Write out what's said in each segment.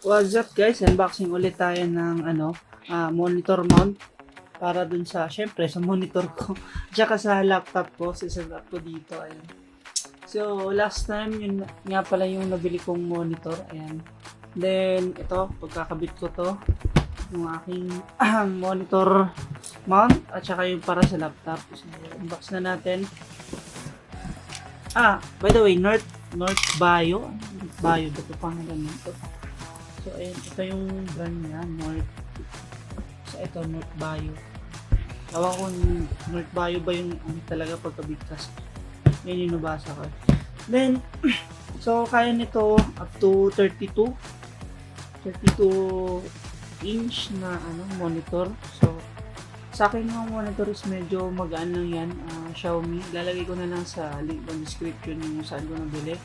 What's up guys? Unboxing ulit tayo ng monitor mount para dun sa, syempre sa monitor ko tsaka sa laptop ko, siset-up ko dito. Ayan. So last time yun nga pala yung nabili kong monitor. Ayan. Then ito, pagkakabit ko to, yung aking monitor mount at saka yung para sa laptop. So unbox na natin. By the way, North Bio. Bio, ito pangalan nito. So, ayun, ito yung brand niya, North. So, ito, North Bio. Tawa ko, North Bio ba yung talaga pagkabigkas? Yan yung nabasa ko. Then, so, kaya nito up to 32 inch na monitor. So, sa akin yung monitor is medyo magaan lang yan. Xiaomi. Lalagay ko na lang sa link on description yung saan ko nabili.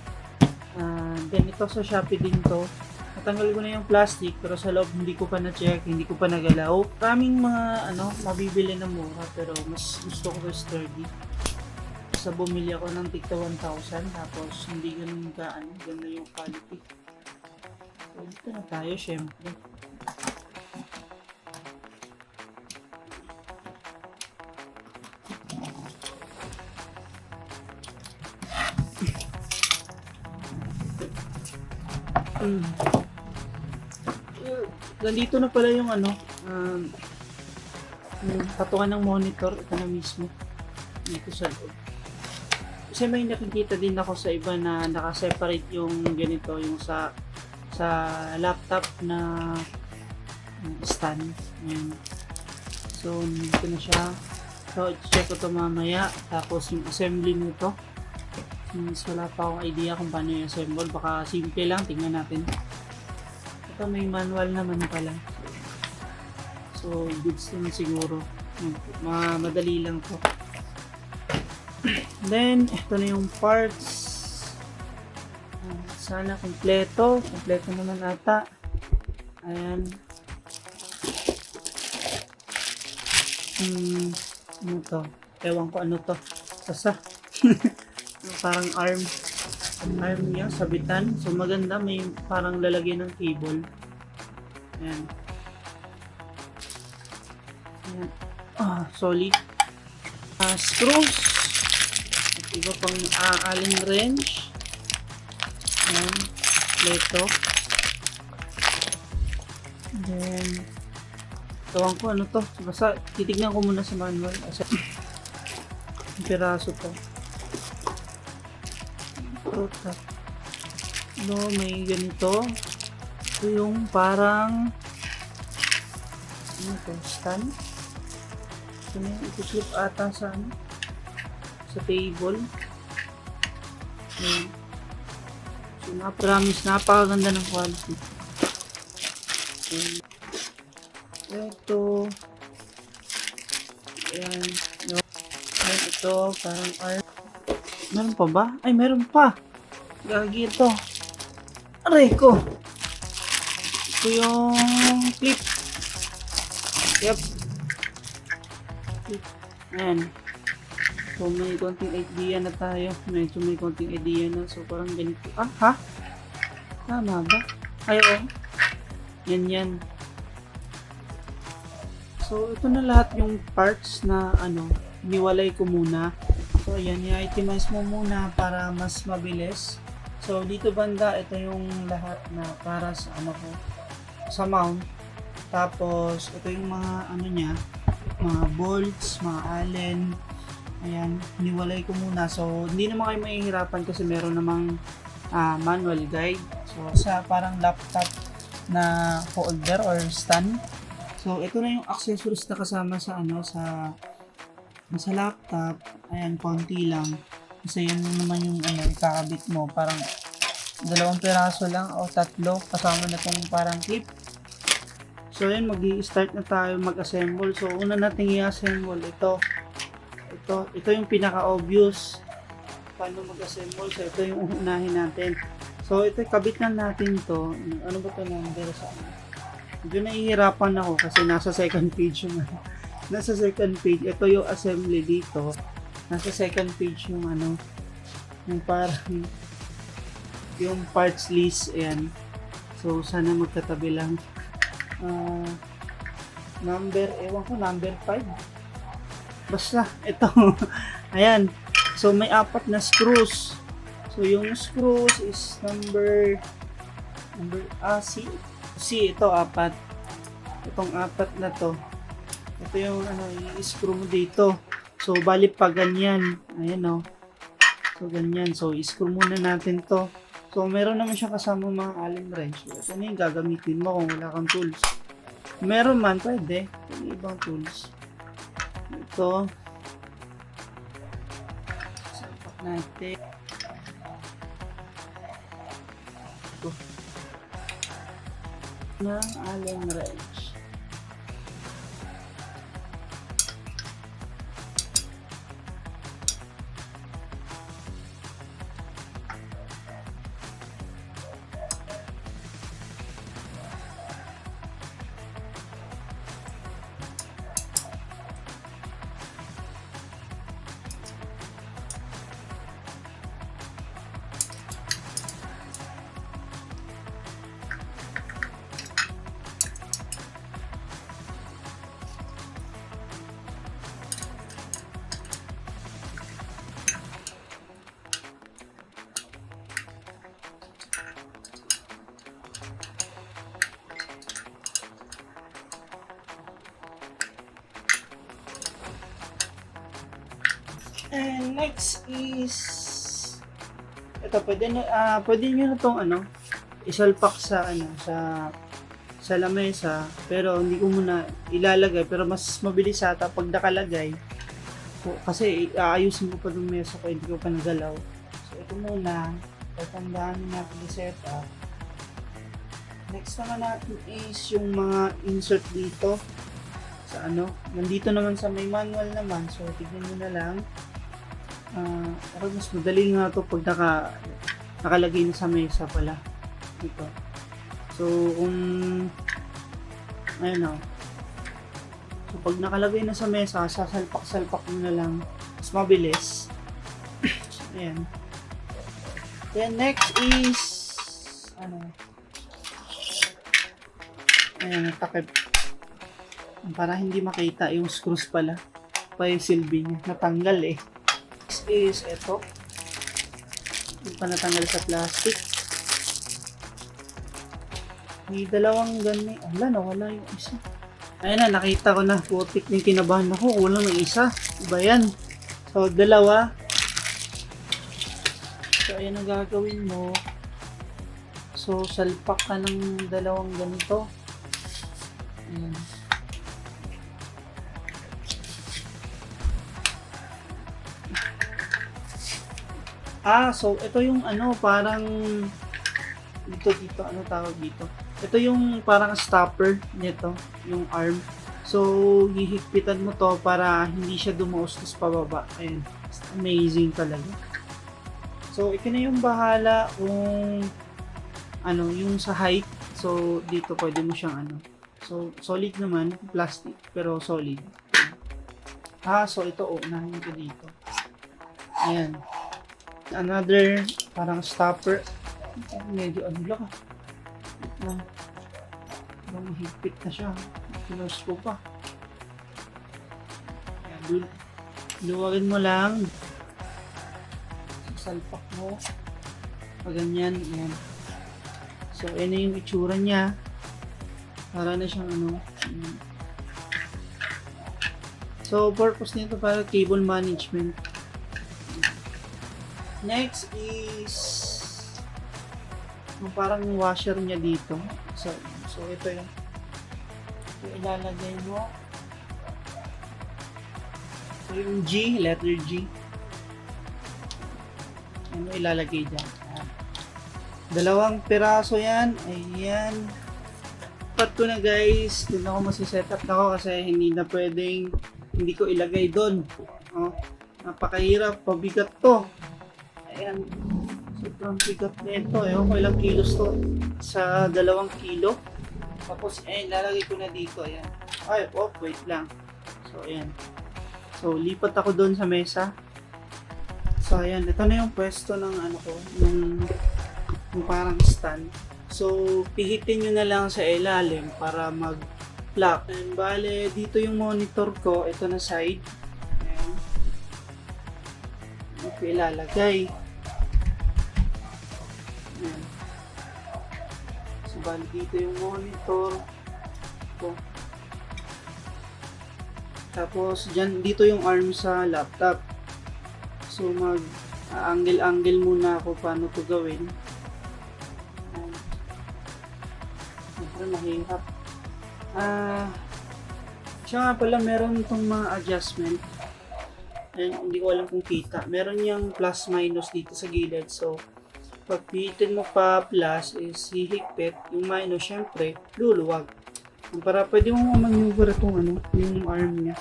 Then, ito sa Shopee din to. Natanggal ko na yung plastic pero sa loob hindi ko pa na-check, hindi ko pa nagalaw. Maraming mga mabibili na mura pero mas gusto ko sturdy. Sa bumili ako ng tigta 1,000 tapos hindi ganun ganda yung quality. So dito na tayo syempre. Nandito na pala yung yung patungan ng monitor. Ito na mismo dito sa loob. Kasi may nakikita din ako sa iba na naka-separate yung ganito, yung sa laptop na stand. Ayan. So nandito na siya. So check ko to mamaya. Tapos yung assembly nito, since wala pa akong idea kung paano yung assemble, baka simple lang, tingnan natin. Ito may manual naman pala. So, goods din siguro. Madali lang to. Then, ito na yung parts. Sana kompleto. Kompleto naman ata. Ayan. Ano to? Ewan ko ano to. Sasa. Parang arm niya, sabitan. So maganda, may parang lalagyan ng cable. Ayan. Ayan. Solid. Screws. At iba pang Allen wrench. Ayan. Leto. Then, tawang ko ano to. Basta titignan ko muna sa manual. Yung piraso to. May ganito. Ito yung parang stand. Ito na yung ituslip ata sa sa table. Ayan. So na-promise, napakaganda ng quality. Ayan. Ito. Ayan. Ayan, ito parang art. Meron pa ba? Ay, meron pa. Gagi ito. Aray ko. Ito yung clip. Yep. Clip. Ayan. So, may konting idea na tayo. Medyo may konting idea na. So, parang ganito. Ha? Tama ba? Ay, oh. Yan. So, ito na lahat yung parts na niwalay ko muna. So, ayan, i-itemize mo muna para mas mabilis. So, dito banda, ito yung lahat na para sa sa mount. Tapos, ito yung mga niya, mga bolts, mga allen. Ayan, niwalay ko muna. So, hindi naman kayo mahihirapan kasi meron namang manual guide. So, sa parang laptop na holder or stand. So, ito na yung accessories na kasama sa sa laptop. Ayan, konti lang. Kasi yan naman yung ikakabit mo. Parang 2 piraso lang o 3 kasama na itong parang clip. So yan, mag-i-start na tayo mag-assemble. So una natin i-assemble ito yung pinaka-obvious paano mag-assemble. So ito yung unahin natin. So ito, kabit na natin to. Ano ba ito number sa medyo nahihirapan ako kasi nasa second page yung ito yung assembly dito. Nasa second page yung yung parang yung parts list. Ayan. So, sana magkatabi lang. Ewan ko, number 5. Basta, ito. Ayan. So, may 4 na screws. So, yung screws is C. C, ito, 4. Itong 4 na to. Ito yung, i-screw mo dito. So, bali pa ganyan. Ayan, o. So, ganyan. So, i-screw muna natin to. So, meron naman siya kasama mga Allen wrench. So, ito na yung gagamitin mo kung wala kang tools. Meron man, pwede. Yung ibang tools. Ito. Sapak natin. Ito. Ng Allen wrench. And next is ito, pwede niyo na tong isalpak sa sa lamesa, pero hindi ko muna ilalagay, pero mas mabilis ata pag nakalagay. So, kasi aayusin ko pa yung mesa ko, hindi ko pa nagalaw. So ito muna, tatandaan natin i-set up. Next naman natin is yung mga insert dito sa nandito naman sa may manual naman, so tignan nyo na lang. Mas madali nga to pag nakalagay na sa mesa pala ito. So kung so pag nakalagay na sa mesa, sasalpak mo na lang, mas mabilis. Ayan. Then next is ayan, takip para hindi makita yung screws pala pa yung silbi niya, natanggal Next is ito, yung pa natanggal sa plastic. May dalawang ganyan. Nawala yung isa. Ayan na, nakita ko na. Putik na kinabahan ako. Walang ng isa. Iba yan. So, dalawa. So, ayan ang gagawin mo. So, salpak ka ng dalawang ganito. Ayan. So ito yung parang dito, tawag dito. Ito yung parang stopper nito, yung arm. So, hihigpitan mo to para hindi siya dumaustos pababa. Ayan. Amazing talaga. So, ikaw na yung bahala kung yung sa height. So, dito pwede mo siyang So, solid naman, plastic, pero solid. So ito, unahin ko dito. Ayan. Another parang stopper. Medyo lang. Mahigpit na siya. Pinost ko pa. Ayan, luwagin mo lang. Salpak mo. Pag ganyan. Ayan. So, ayan na yung itsura niya. Para na siyang So, purpose nito para cable management. Next is yung parang washer niya dito. So ito yung ilalagay mo. So, yung G, letter G. Ano ilalagay dyan? Dalawang piraso yan. Ayan. Dapat ko na guys. Doon ako masisetup na ako kasi hindi na pwedeng hindi ko ilagay doon. Napakahirap. Pabigat to. Ayan. Sobrang bigat nito. Ewan ko ilang kilos to. Sa 2 kilo. Tapos, lalagay ko na dito. Ayan. Wait lang. So, ayan. So, lipat ako doon sa mesa. So, ayan. Ito na yung pwesto ng ko. Yung parang stand. So, pihitin nyo na lang sa ilalim para mag-lock. And bale, dito yung monitor ko. Ito na side. Ayan. Ito ilalagay. Ayan. So, bale, dito yung monitor. Ito. Tapos, dito yung arm sa laptop. So, angle-angle muna ako paano to gawin. Siyempre, mahirap. Siya nga pala, meron itong mga adjustment. Ayan, hindi ko alam kung kita. Meron yung plus minus dito sa gilid. So, pag pihitin mo pa plus is hihigpit. Yung minus, syempre, luluwag. Para pwede mo maneuver itong yung arm niya.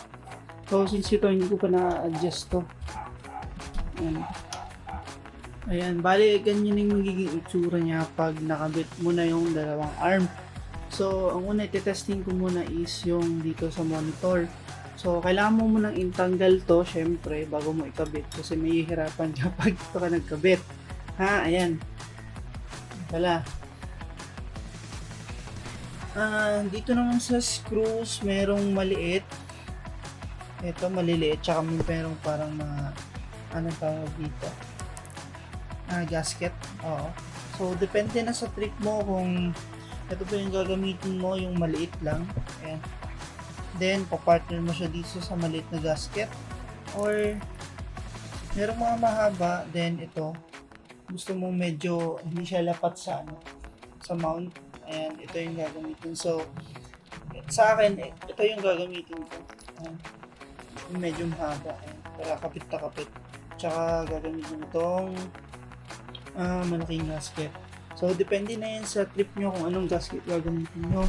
So, since ito, hindi ko pa na-adjust to. Ayan. Ayan, bali, ganyan yung magiging itsura niya pag nakabit mo na yung dalawang arm. So, ang una iti-testing ko muna is yung dito sa monitor. So, kailangan mo munang intanggal to, syempre, bago mo ikabit. Kasi may hihirapan ka pag ito ka nagkabit. Ha, ayan. Wala. Dito naman sa screws, merong maliit. Ito, maliliit. Tsaka merong parang mga, anong tawag dito? Gasket. Oo. So, depende na sa trip mo kung ito po yung gagamitin mo, yung maliit lang. Ayan. Then, papartner mo siya dito sa maliit na gasket. Or, merong mga mahaba. Then, ito. Gusto mo medyo hindi siya lapat sa sa mount. Ayan, ito yung gagamitin. So, sa akin, ito yung gagamitin ko. Ayan. Yung medyo mahaba. Ayan. Para kapit na kapit. Tsaka, gagamitin itong malaking gasket. So, depende na yan sa trip nyo kung anong gasket gagamitin nyo.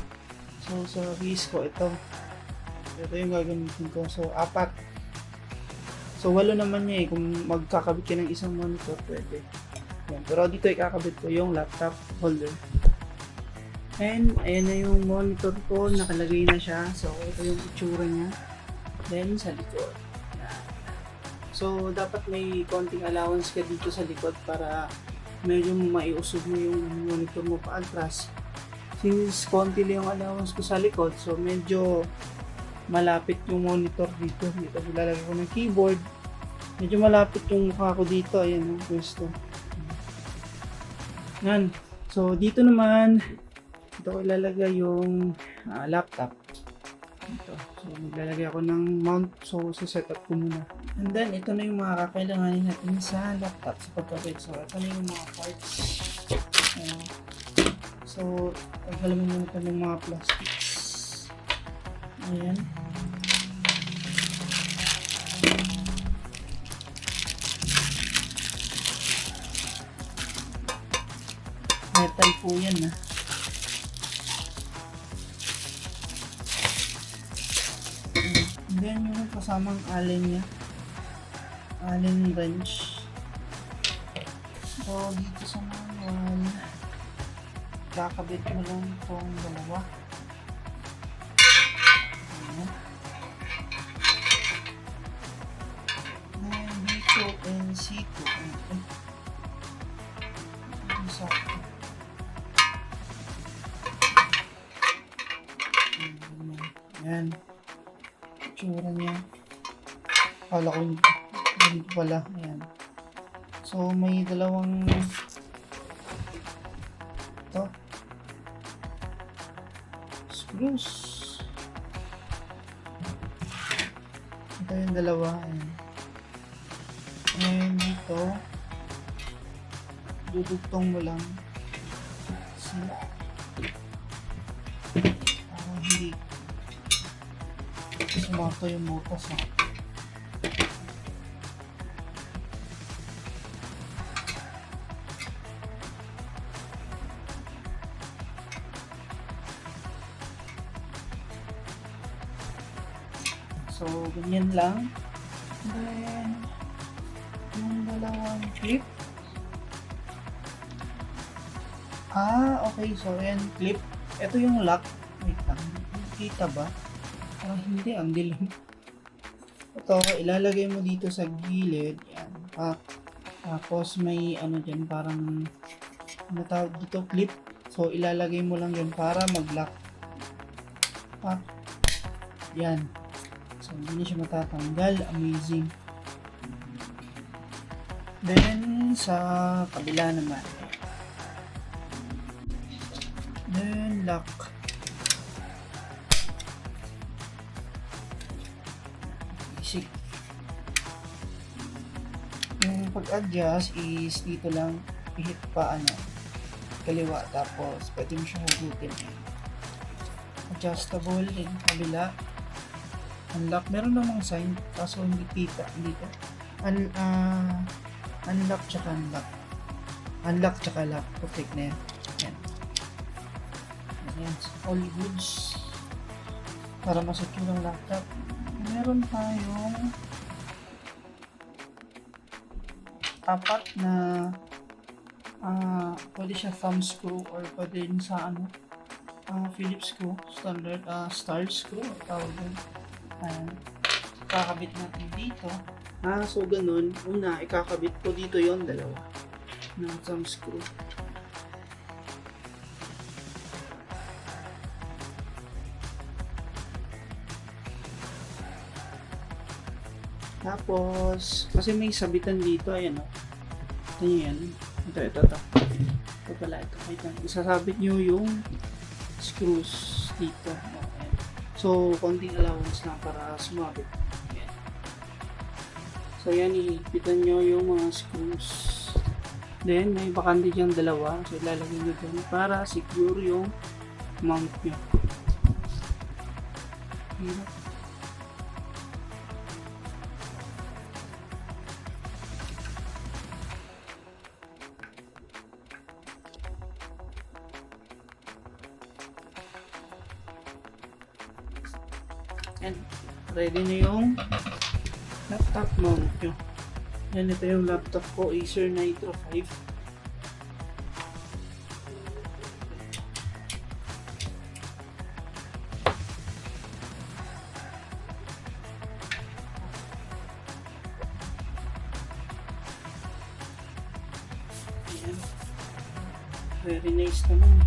So, sa case ko, ito yung gagamitin ko. So, 4. So, 8 naman niya eh. Kung magkakabit ka ng isang monitor, pwede. Yan. Pero dito ikakabit ko yung laptop holder. And, ayan na yung monitor ko. Nakalagay na siya. So, ito yung itsura niya. Then, sa likod. Yan. So, dapat may konting allowance ka dito sa likod para medyo maiusog mo yung monitor mo pa atras. Since konti lang yung allowance ko sa likod, so medyo malapit yung monitor dito. Dito ilalagay ko ng keyboard. Medyo malapit yung mukha ko dito. Ayan yung pwesto. Yan. So dito naman, dito ko ilalagay yung laptop. Ito. So maglalagay ako ng mount. So set up ko muna. And then ito na yung mga kakailanganin natin sa laptop sa pagkabit. So ito na yung mga parts. So pagkalamin muna ito ng mga plastics. Ayan. Metal po yan . And then yung kasamang allen niya, allen wrench. So dito sa manual, kakabit mo lang itong dalawa. Ayan. Then dito NC2. Ayan. Tsura niya. Kala ko dito pala. Ayan. So, may dalawang ito. Screws. Ito yung dalawa. Ayan. And dito, dudugtong mo lang sila. Hindi sumato yung butas . So, ganyan lang. Then, yung dalawang clip. Okay. So, yan, clip. Ito yung lock. Wait lang. Kita ba? Hindi. Ang dilim. Ito, ilalagay mo dito sa gilid. Yan. Tapos, may dyan, parang tawag dito, clip. So, ilalagay mo lang yun para mag-lock. Ah, yan. So, hindi na siya matatanggal. Amazing. Then, sa kabila naman. Then, lock. Basic. Yung pag-adjust is dito lang i-hit pa kaliwa, tapos pwede mo siya hugutin. Adjustable din kabila. Unlock, meron namang sign kaso hindi kita dito. Unlock tsaka unlock. Unlock tsaka lock. Perfect na yan. Yan. Yan. All goods. Para masecure ang laptop. Meron tayong apat na pwede siya thumb screw or pwede rin sa Phillips screw, standard star screw tawag doon. Kakabit natin dito. So ganun, una ikakabit ko dito yon dalawa na thumb screw. Tapos, kasi may sabitan dito, ayan o. Ito nyo yan. Ito. Ito pala, ito. Isasabit nyo yung screws dito. Ayan. So, konting allowance na para sumabit. Ayan. So, yan, ihipitan nyo yung mga screws. Then, may bakante dyan dalawa. So, ilalagay nyo dyan para secure yung mount nyo. Hirap. And ready na yung laptop mount nyo. Yan, ito yung laptop ko, Acer Nitro 5. Yan. Very nice naman.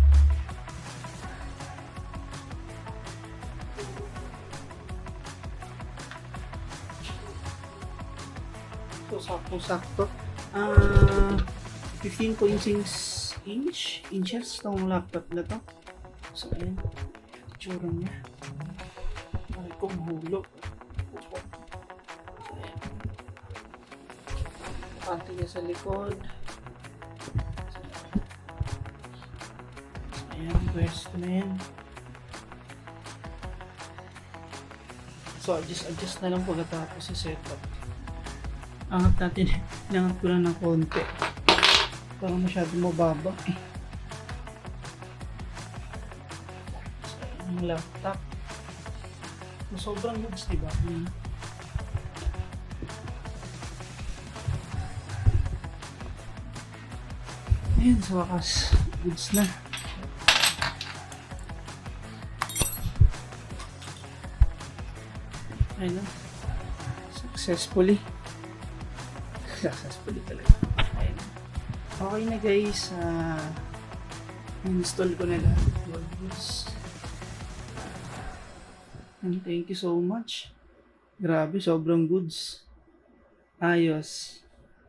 So, sakto-sakto. 15.6 inches tong laptop na to. So, ayan. Itsura niya. Ay, kung hulog. So, ayan. Pante niya sa likod. So, ayan. Pwesto na yan. So, adjust na lang pagkatapos sa setup. Angat natin, inangat ko lang ng konti. Parang masyado mababa eh. So, yung laptop. Sobrang goods, diba? Ayan, sa wakas, goods na. Ayan na. Successfully talaga. Ayan. Okay na guys, install ko na lahat. And thank you so much. Grabe, sobrang goods. Ayos.